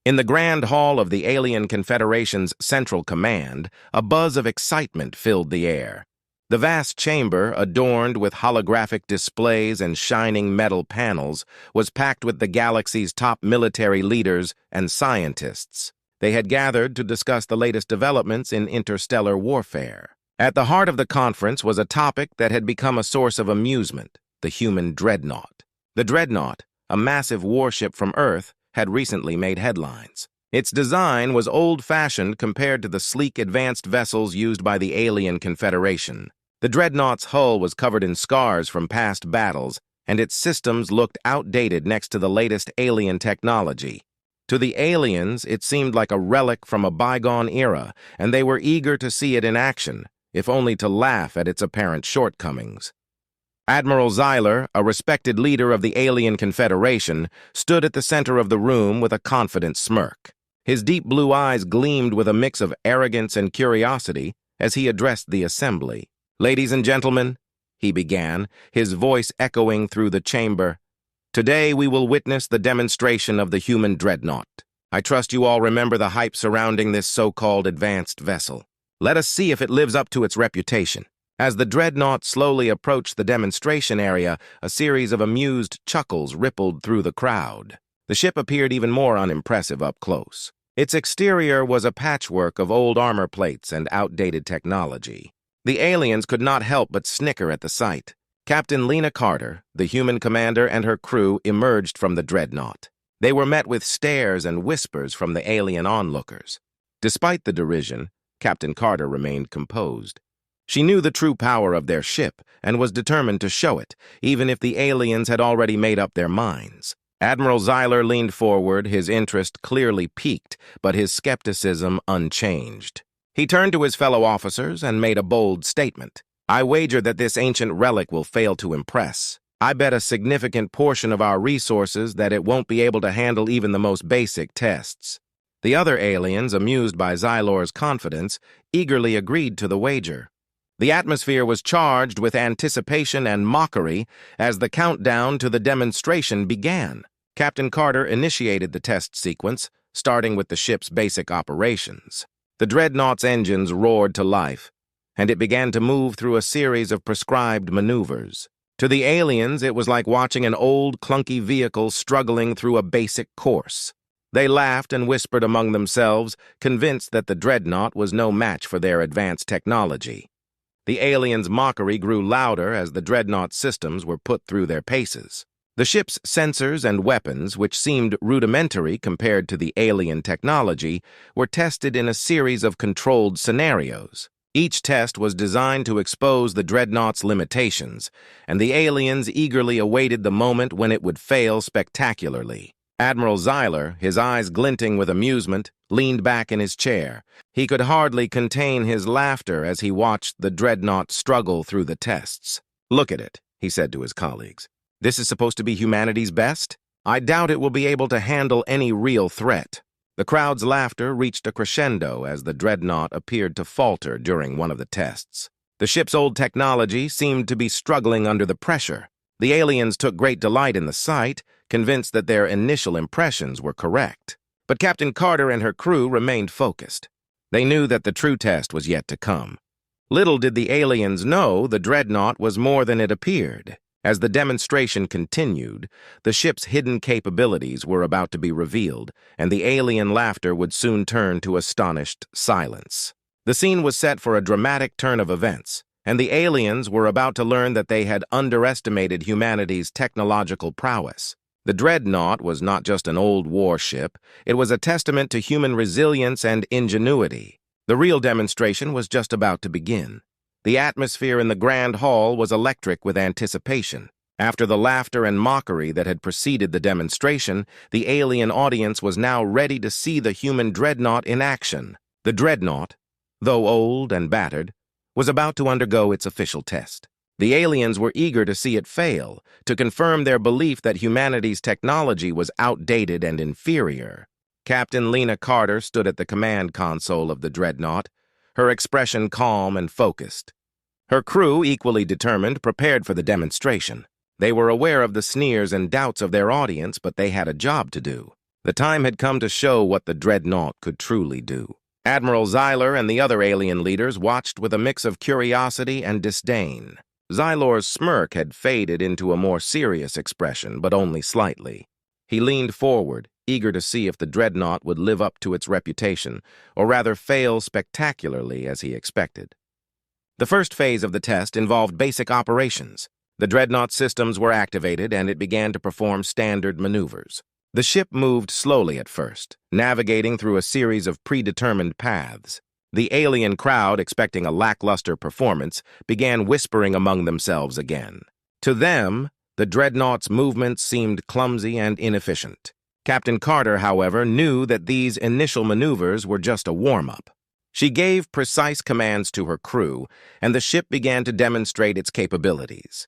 In the Grand Hall of the Alien Confederation's Central Command, a buzz of excitement filled the air. The vast chamber, adorned with holographic displays and shining metal panels, was packed with the galaxy's top military leaders and scientists. They had gathered to discuss the latest developments in interstellar warfare. At the heart of the conference was a topic that had become a source of amusement: the human Dreadnought. The Dreadnought, a massive warship from Earth, had recently made headlines. Its design was old-fashioned compared to the sleek advanced vessels used by the Alien Confederation. The Dreadnought's hull was covered in scars from past battles, and its systems looked outdated next to the latest alien technology. To the aliens, it seemed like a relic from a bygone era, and they were eager to see it in action, if only to laugh at its apparent shortcomings. Admiral Zyler, a respected leader of the Alien Confederation, stood at the center of the room with a confident smirk. His deep blue eyes gleamed with a mix of arrogance and curiosity as he addressed the assembly. "Ladies and gentlemen," he began, his voice echoing through the chamber, "today we will witness the demonstration of the human Dreadnought. I trust you all remember the hype surrounding this so-called advanced vessel. Let us see if it lives up to its reputation." As the Dreadnought slowly approached the demonstration area, a series of amused chuckles rippled through the crowd. The ship appeared even more unimpressive up close. Its exterior was a patchwork of old armor plates and outdated technology. The aliens could not help but snicker at the sight. Captain Lena Carter, the human commander, and her crew emerged from the Dreadnought. They were met with stares and whispers from the alien onlookers. Despite the derision, Captain Carter remained composed. She knew the true power of their ship and was determined to show it, even if the aliens had already made up their minds. Admiral Zyler leaned forward, his interest clearly piqued, but his skepticism unchanged. He turned to his fellow officers and made a bold statement. "I wager that this ancient relic will fail to impress. I bet a significant portion of our resources that it won't be able to handle even the most basic tests." The other aliens, amused by Zylor's confidence, eagerly agreed to the wager. The atmosphere was charged with anticipation and mockery as the countdown to the demonstration began. Captain Carter initiated the test sequence, starting with the ship's basic operations. The Dreadnought's engines roared to life, and it began to move through a series of prescribed maneuvers. To the aliens, it was like watching an old, clunky vehicle struggling through a basic course. They laughed and whispered among themselves, convinced that the Dreadnought was no match for their advanced technology. The aliens' mockery grew louder as the Dreadnought's systems were put through their paces. The ship's sensors and weapons, which seemed rudimentary compared to the alien technology, were tested in a series of controlled scenarios. Each test was designed to expose the Dreadnought's limitations, and the aliens eagerly awaited the moment when it would fail spectacularly. Admiral Zyler, his eyes glinting with amusement, leaned back in his chair. He could hardly contain his laughter as he watched the Dreadnought struggle through the tests. "Look at it," he said to his colleagues. "This is supposed to be humanity's best? I doubt it will be able to handle any real threat." The crowd's laughter reached a crescendo as the Dreadnought appeared to falter during one of the tests. The ship's old technology seemed to be struggling under the pressure. The aliens took great delight in the sight, convinced that their initial impressions were correct. But Captain Carter and her crew remained focused. They knew that the true test was yet to come. Little did the aliens know the Dreadnought was more than it appeared. As the demonstration continued, the ship's hidden capabilities were about to be revealed, and the alien laughter would soon turn to astonished silence. The scene was set for a dramatic turn of events, and the aliens were about to learn that they had underestimated humanity's technological prowess. The Dreadnought was not just an old warship, it was a testament to human resilience and ingenuity. The real demonstration was just about to begin. The atmosphere in the Grand Hall was electric with anticipation. After the laughter and mockery that had preceded the demonstration, the alien audience was now ready to see the human Dreadnought in action. The Dreadnought, though old and battered, was about to undergo its official test. The aliens were eager to see it fail, to confirm their belief that humanity's technology was outdated and inferior. Captain Lena Carter stood at the command console of the Dreadnought, her expression calm and focused. Her crew, equally determined, prepared for the demonstration. They were aware of the sneers and doubts of their audience, but they had a job to do. The time had come to show what the Dreadnought could truly do. Admiral Xyler and the other alien leaders watched with a mix of curiosity and disdain. Xylor's smirk had faded into a more serious expression, but only slightly. He leaned forward, eager to see if the Dreadnought would live up to its reputation, or rather fail spectacularly as he expected. The first phase of the test involved basic operations. The Dreadnought systems were activated, and it began to perform standard maneuvers. The ship moved slowly at first, navigating through a series of predetermined paths. The alien crowd, expecting a lackluster performance, began whispering among themselves again. To them, the Dreadnought's movements seemed clumsy and inefficient. Captain Carter, however, knew that these initial maneuvers were just a warm-up. She gave precise commands to her crew, and the ship began to demonstrate its capabilities.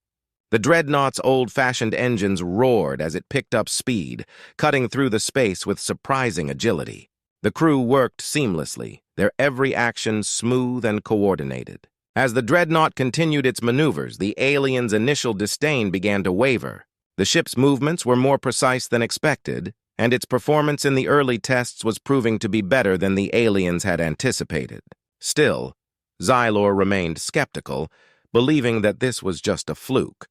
The Dreadnought's old-fashioned engines roared as it picked up speed, cutting through the space with surprising agility. The crew worked seamlessly, their every action smooth and coordinated. As the Dreadnought continued its maneuvers, the aliens' initial disdain began to waver. The ship's movements were more precise than expected, and its performance in the early tests was proving to be better than the aliens had anticipated. Still, Xylor remained skeptical, believing that this was just a fluke.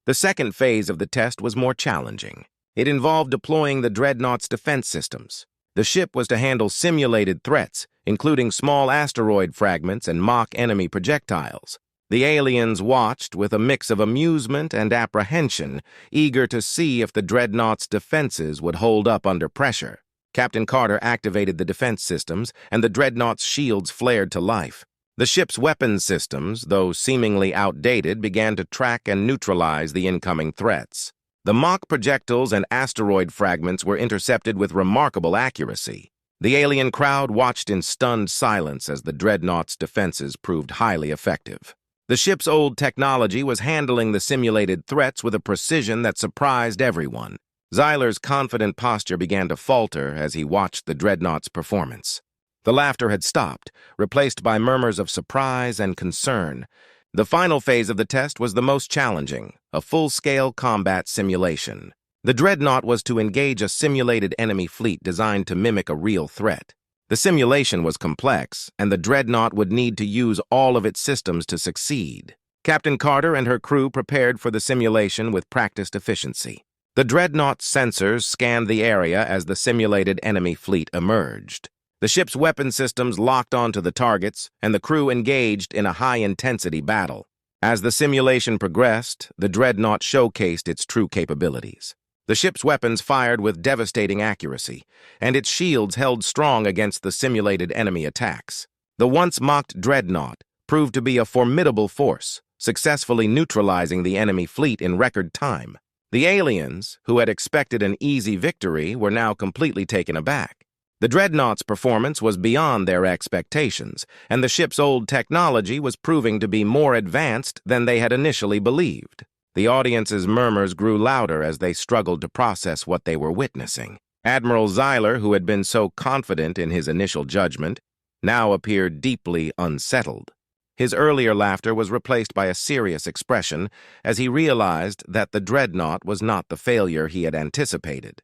The second phase of the test was more challenging. It involved deploying the Dreadnought's defense systems. The ship was to handle simulated threats, including small asteroid fragments and mock enemy projectiles. The aliens watched with a mix of amusement and apprehension, eager to see if the Dreadnought's defenses would hold up under pressure. Captain Carter activated the defense systems, and the Dreadnought's shields flared to life. The ship's weapons systems, though seemingly outdated, began to track and neutralize the incoming threats. The mock projectiles and asteroid fragments were intercepted with remarkable accuracy. The alien crowd watched in stunned silence as the Dreadnought's defenses proved highly effective. The ship's old technology was handling the simulated threats with a precision that surprised everyone. Xyler's confident posture began to falter as he watched the Dreadnought's performance. The laughter had stopped, replaced by murmurs of surprise and concern. The final phase of the test was the most challenging, a full-scale combat simulation. The Dreadnought was to engage a simulated enemy fleet designed to mimic a real threat. The simulation was complex, and the Dreadnought would need to use all of its systems to succeed. Captain Carter and her crew prepared for the simulation with practiced efficiency. The Dreadnought's sensors scanned the area as the simulated enemy fleet emerged. The ship's weapon systems locked onto the targets, and the crew engaged in a high-intensity battle. As the simulation progressed, the Dreadnought showcased its true capabilities. The ship's weapons fired with devastating accuracy, and its shields held strong against the simulated enemy attacks. The once-mocked Dreadnought proved to be a formidable force, successfully neutralizing the enemy fleet in record time. The aliens, who had expected an easy victory, were now completely taken aback. The Dreadnought's performance was beyond their expectations, and the ship's old technology was proving to be more advanced than they had initially believed. The audience's murmurs grew louder as they struggled to process what they were witnessing. Admiral Xyler, who had been so confident in his initial judgment, now appeared deeply unsettled. His earlier laughter was replaced by a serious expression as he realized that the Dreadnought was not the failure he had anticipated.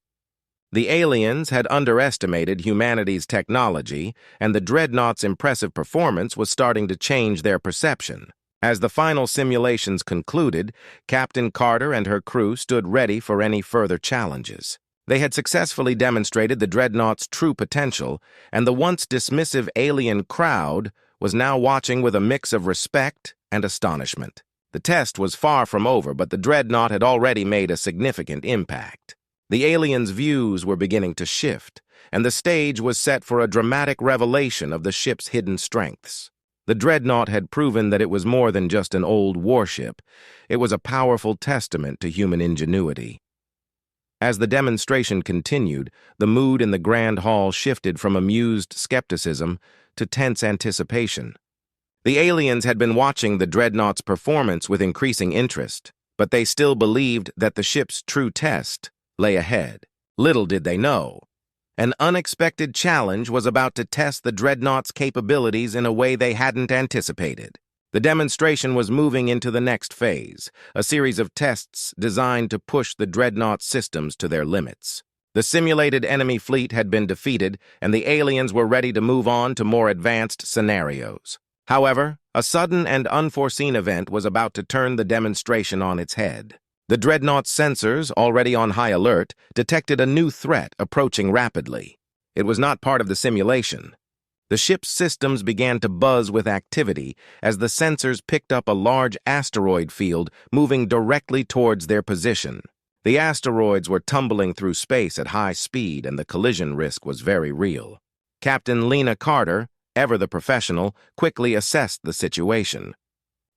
The aliens had underestimated humanity's technology, and the Dreadnought's impressive performance was starting to change their perception. As the final simulations concluded, Captain Carter and her crew stood ready for any further challenges. They had successfully demonstrated the Dreadnought's true potential, and the once dismissive alien crowd was now watching with a mix of respect and astonishment. The test was far from over, but the Dreadnought had already made a significant impact. The aliens' views were beginning to shift, and the stage was set for a dramatic revelation of the ship's hidden strengths. The Dreadnought had proven that it was more than just an old warship. It was a powerful testament to human ingenuity. As the demonstration continued, the mood in the grand hall shifted from amused skepticism to tense anticipation. The aliens had been watching the Dreadnought's performance with increasing interest, but they still believed that the ship's true test lay ahead. Little did they know. An unexpected challenge was about to test the Dreadnought's capabilities in a way they hadn't anticipated. The demonstration was moving into the next phase, a series of tests designed to push the Dreadnought's systems to their limits. The simulated enemy fleet had been defeated, and the aliens were ready to move on to more advanced scenarios. However, a sudden and unforeseen event was about to turn the demonstration on its head. The Dreadnought's sensors, already on high alert, detected a new threat approaching rapidly. It was not part of the simulation. The ship's systems began to buzz with activity as the sensors picked up a large asteroid field moving directly towards their position. The asteroids were tumbling through space at high speed, and the collision risk was very real. Captain Lena Carter, ever the professional, quickly assessed the situation.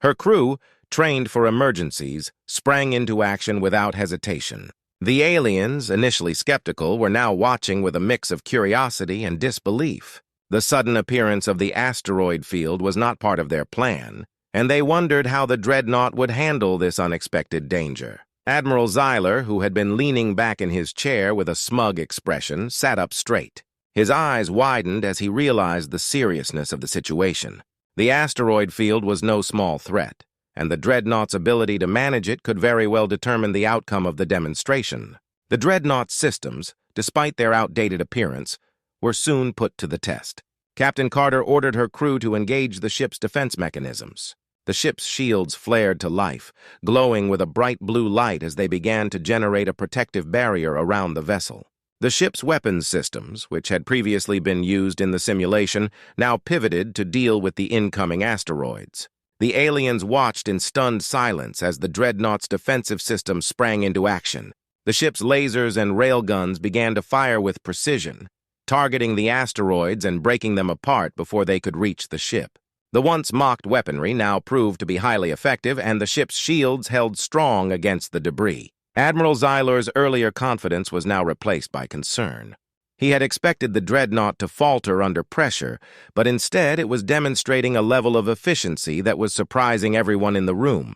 Her crew, trained for emergencies, sprang into action without hesitation. The aliens, initially skeptical, were now watching with a mix of curiosity and disbelief. The sudden appearance of the asteroid field was not part of their plan, and they wondered how the Dreadnought would handle this unexpected danger. Admiral Zyler, who had been leaning back in his chair with a smug expression, sat up straight. His eyes widened as he realized the seriousness of the situation. The asteroid field was no small threat, and the Dreadnought's ability to manage it could very well determine the outcome of the demonstration. The Dreadnought's systems, despite their outdated appearance, were soon put to the test. Captain Carter ordered her crew to engage the ship's defense mechanisms. The ship's shields flared to life, glowing with a bright blue light as they began to generate a protective barrier around the vessel. The ship's weapons systems, which had previously been used in the simulation, now pivoted to deal with the incoming asteroids. The aliens watched in stunned silence as the Dreadnought's defensive system sprang into action. The ship's lasers and railguns began to fire with precision, targeting the asteroids and breaking them apart before they could reach the ship. The once mocked weaponry now proved to be highly effective, and the ship's shields held strong against the debris. Admiral Zyler's earlier confidence was now replaced by concern. He had expected the Dreadnought to falter under pressure, but instead it was demonstrating a level of efficiency that was surprising everyone in the room.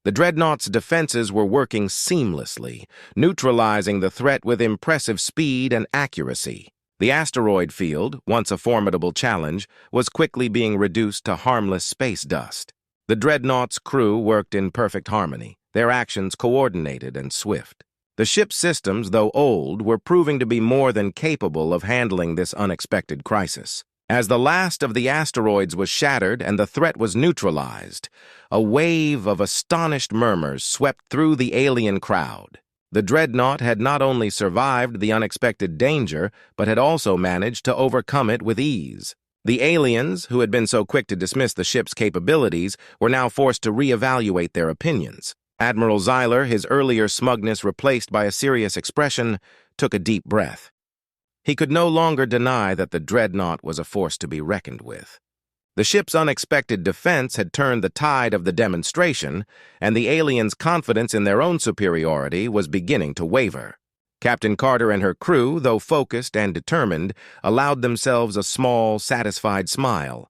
The Dreadnought's defenses were working seamlessly, neutralizing the threat with impressive speed and accuracy. The asteroid field, once a formidable challenge, was quickly being reduced to harmless space dust. The Dreadnought's crew worked in perfect harmony, their actions coordinated and swift. The ship's systems, though old, were proving to be more than capable of handling this unexpected crisis. As the last of the asteroids was shattered and the threat was neutralized, a wave of astonished murmurs swept through the alien crowd. The Dreadnought had not only survived the unexpected danger, but had also managed to overcome it with ease. The aliens, who had been so quick to dismiss the ship's capabilities, were now forced to reevaluate their opinions. Admiral Zyler, his earlier smugness replaced by a serious expression, took a deep breath. He could no longer deny that the Dreadnought was a force to be reckoned with. The ship's unexpected defense had turned the tide of the demonstration, and the aliens' confidence in their own superiority was beginning to waver. Captain Carter and her crew, though focused and determined, allowed themselves a small, satisfied smile.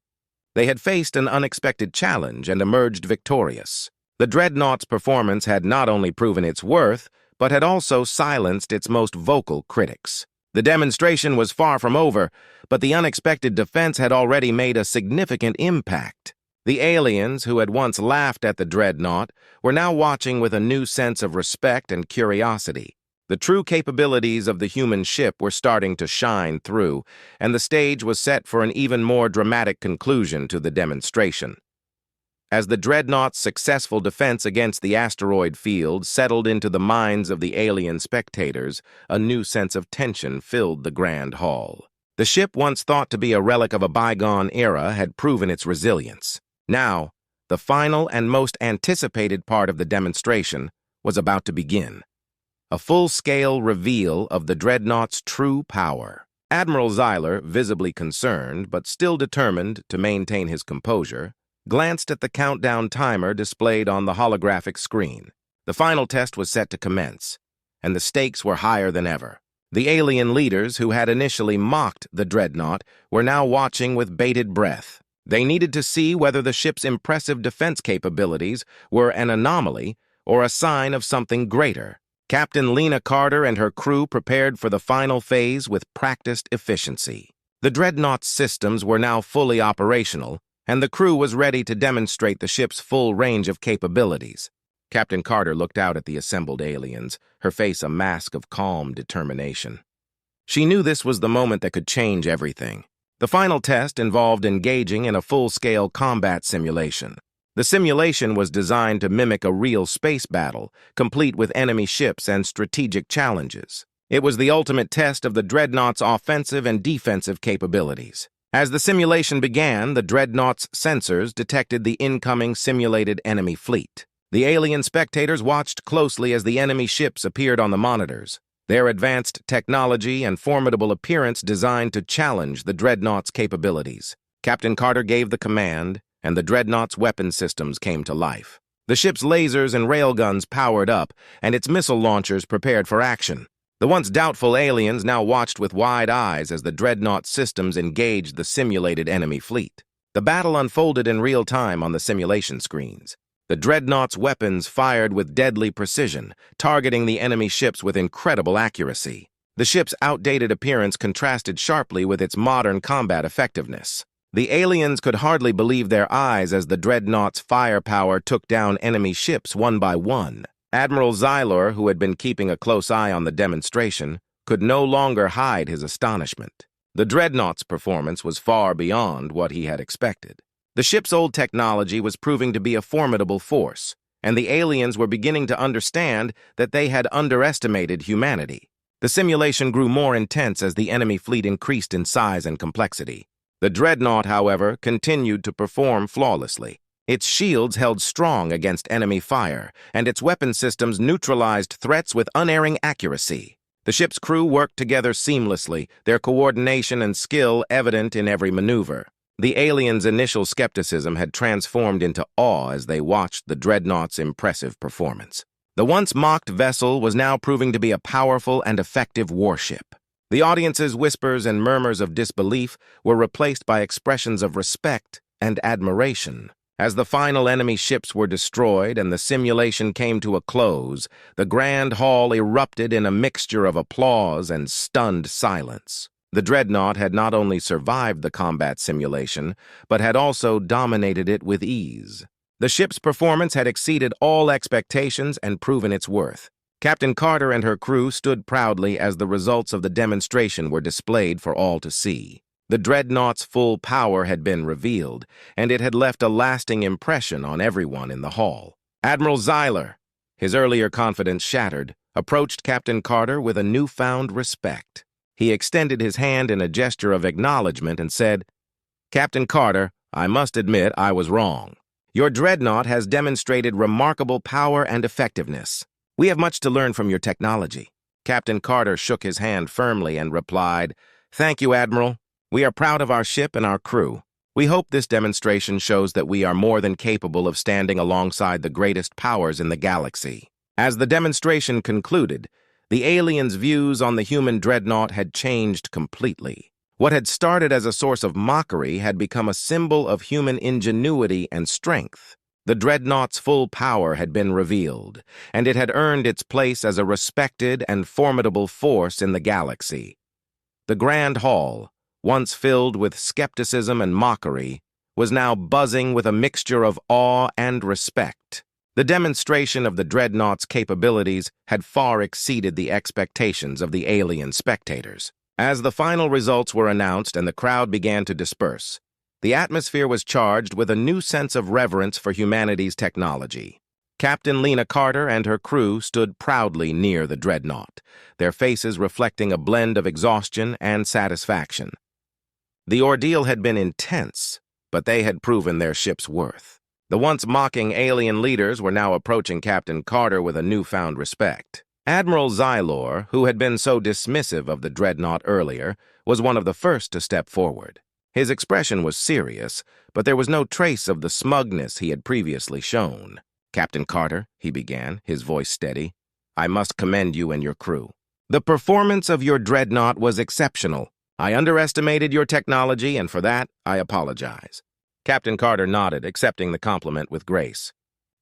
They had faced an unexpected challenge and emerged victorious. The Dreadnought's performance had not only proven its worth, but had also silenced its most vocal critics. The demonstration was far from over, but the unexpected defense had already made a significant impact. The aliens, who had once laughed at the Dreadnought, were now watching with a new sense of respect and curiosity. The true capabilities of the human ship were starting to shine through, and the stage was set for an even more dramatic conclusion to the demonstration. As the Dreadnought's successful defense against the asteroid field settled into the minds of the alien spectators, a new sense of tension filled the grand hall. The ship, once thought to be a relic of a bygone era, had proven its resilience. Now, the final and most anticipated part of the demonstration was about to begin. A full-scale reveal of the Dreadnought's true power. Admiral Zyler, visibly concerned but still determined to maintain his composure, glanced at the countdown timer displayed on the holographic screen. The final test was set to commence, and the stakes were higher than ever. The alien leaders who had initially mocked the Dreadnought were now watching with bated breath. They needed to see whether the ship's impressive defense capabilities were an anomaly or a sign of something greater. Captain Lena Carter and her crew prepared for the final phase with practiced efficiency. The Dreadnought's systems were now fully operational, and the crew was ready to demonstrate the ship's full range of capabilities. Captain Carter looked out at the assembled aliens, her face a mask of calm determination. She knew this was the moment that could change everything. The final test involved engaging in a full-scale combat simulation. The simulation was designed to mimic a real space battle, complete with enemy ships and strategic challenges. It was the ultimate test of the Dreadnought's offensive and defensive capabilities. As the simulation began, the Dreadnought's sensors detected the incoming simulated enemy fleet. The alien spectators watched closely as the enemy ships appeared on the monitors, their advanced technology and formidable appearance designed to challenge the Dreadnought's capabilities. Captain Carter gave the command, and the Dreadnought's weapon systems came to life. The ship's lasers and railguns powered up, and its missile launchers prepared for action. The once doubtful aliens now watched with wide eyes as the Dreadnought systems engaged the simulated enemy fleet. The battle unfolded in real time on the simulation screens. The Dreadnought's weapons fired with deadly precision, targeting the enemy ships with incredible accuracy. The ship's outdated appearance contrasted sharply with its modern combat effectiveness. The aliens could hardly believe their eyes as the Dreadnought's firepower took down enemy ships one by one. Admiral Xylor, who had been keeping a close eye on the demonstration, could no longer hide his astonishment. The Dreadnought's performance was far beyond what he had expected. The ship's old technology was proving to be a formidable force, and the aliens were beginning to understand that they had underestimated humanity. The simulation grew more intense as the enemy fleet increased in size and complexity. The Dreadnought, however, continued to perform flawlessly. Its shields held strong against enemy fire, and its weapon systems neutralized threats with unerring accuracy. The ship's crew worked together seamlessly, their coordination and skill evident in every maneuver. The aliens' initial skepticism had transformed into awe as they watched the Dreadnought's impressive performance. The once mocked vessel was now proving to be a powerful and effective warship. The audience's whispers and murmurs of disbelief were replaced by expressions of respect and admiration. As the final enemy ships were destroyed and the simulation came to a close, the grand hall erupted in a mixture of applause and stunned silence. The Dreadnought had not only survived the combat simulation, but had also dominated it with ease. The ship's performance had exceeded all expectations and proven its worth. Captain Carter and her crew stood proudly as the results of the demonstration were displayed for all to see. The Dreadnought's full power had been revealed, and it had left a lasting impression on everyone in the hall. Admiral Xylor, his earlier confidence shattered, approached Captain Carter with a newfound respect. He extended his hand in a gesture of acknowledgement and said, "Captain Carter, I must admit I was wrong. Your Dreadnought has demonstrated remarkable power and effectiveness. We have much to learn from your technology." Captain Carter shook his hand firmly and replied, "Thank you, Admiral. We are proud of our ship and our crew. We hope this demonstration shows that we are more than capable of standing alongside the greatest powers in the galaxy." As the demonstration concluded, the aliens' views on the human Dreadnought had changed completely. What had started as a source of mockery had become a symbol of human ingenuity and strength. The Dreadnought's full power had been revealed, and it had earned its place as a respected and formidable force in the galaxy. The Grand Hall, once filled with skepticism and mockery, was now buzzing with a mixture of awe and respect. The demonstration of the Dreadnought's capabilities had far exceeded the expectations of the alien spectators. As the final results were announced and the crowd began to disperse, the atmosphere was charged with a new sense of reverence for humanity's technology. Captain Lena Carter and her crew stood proudly near the Dreadnought, their faces reflecting a blend of exhaustion and satisfaction. The ordeal had been intense, but they had proven their ship's worth. The once mocking alien leaders were now approaching Captain Carter with a newfound respect. Admiral Xylor, who had been so dismissive of the Dreadnought earlier, was one of the first to step forward. His expression was serious, but there was no trace of the smugness he had previously shown. "Captain Carter," he began, his voice steady, "I must commend you and your crew. The performance of your Dreadnought was exceptional. I underestimated your technology, and for that, I apologize." Captain Carter nodded, accepting the compliment with grace.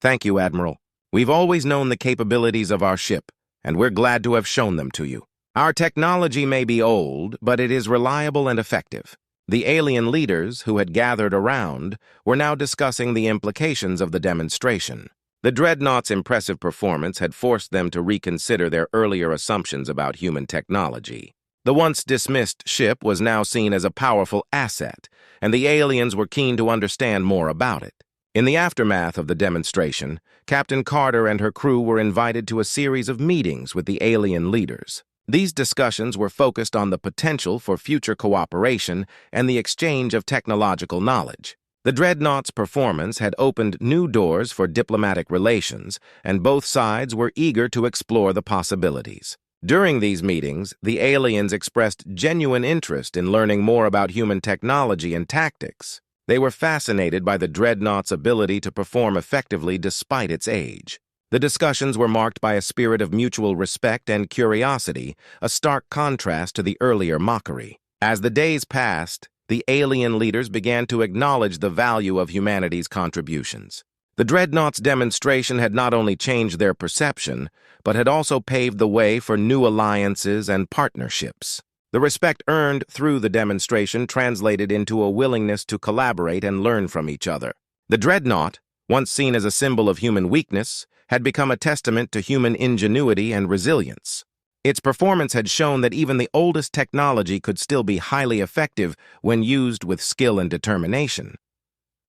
"Thank you, Admiral. We've always known the capabilities of our ship, and we're glad to have shown them to you. Our technology may be old, but it is reliable and effective." The alien leaders, who had gathered around, were now discussing the implications of the demonstration. The Dreadnought's impressive performance had forced them to reconsider their earlier assumptions about human technology. The once dismissed ship was now seen as a powerful asset, and the aliens were keen to understand more about it. In the aftermath of the demonstration, Captain Carter and her crew were invited to a series of meetings with the alien leaders. These discussions were focused on the potential for future cooperation and the exchange of technological knowledge. The Dreadnought's performance had opened new doors for diplomatic relations, and both sides were eager to explore the possibilities. During these meetings, the aliens expressed genuine interest in learning more about human technology and tactics. They were fascinated by the Dreadnought's ability to perform effectively despite its age. The discussions were marked by a spirit of mutual respect and curiosity, a stark contrast to the earlier mockery. As the days passed, the alien leaders began to acknowledge the value of humanity's contributions. The Dreadnought's demonstration had not only changed their perception, but had also paved the way for new alliances and partnerships. The respect earned through the demonstration translated into a willingness to collaborate and learn from each other. The Dreadnought, once seen as a symbol of human weakness, had become a testament to human ingenuity and resilience. Its performance had shown that even the oldest technology could still be highly effective when used with skill and determination.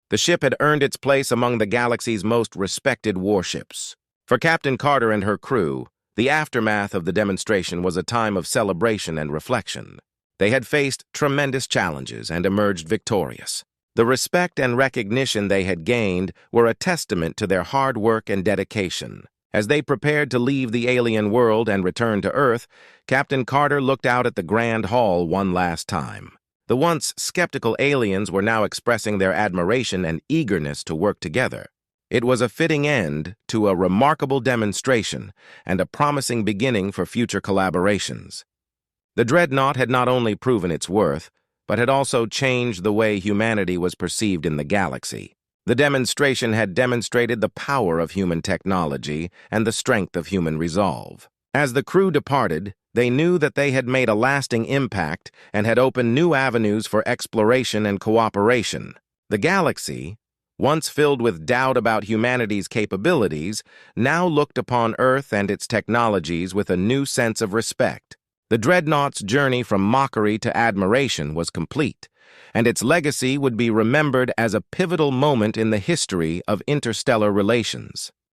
The ship had earned its place among the galaxy's most respected warships. For Captain Carter and her crew, the aftermath of the demonstration was a time of celebration and reflection. They had faced tremendous challenges and emerged victorious. The respect and recognition they had gained were a testament to their hard work and dedication. As they prepared to leave the alien world and return to Earth, Captain Carter looked out at the Grand Hall one last time. The once skeptical aliens were now expressing their admiration and eagerness to work together. It was a fitting end to a remarkable demonstration and a promising beginning for future collaborations. The Dreadnought had not only proven its worth, but had also changed the way humanity was perceived in the galaxy. The demonstration had demonstrated the power of human technology and the strength of human resolve. As the crew departed, they knew that they had made a lasting impact and had opened new avenues for exploration and cooperation. The galaxy, once filled with doubt about humanity's capabilities, now looked upon Earth and its technologies with a new sense of respect. The Dreadnought's journey from mockery to admiration was complete, and its legacy would be remembered as a pivotal moment in the history of interstellar relations.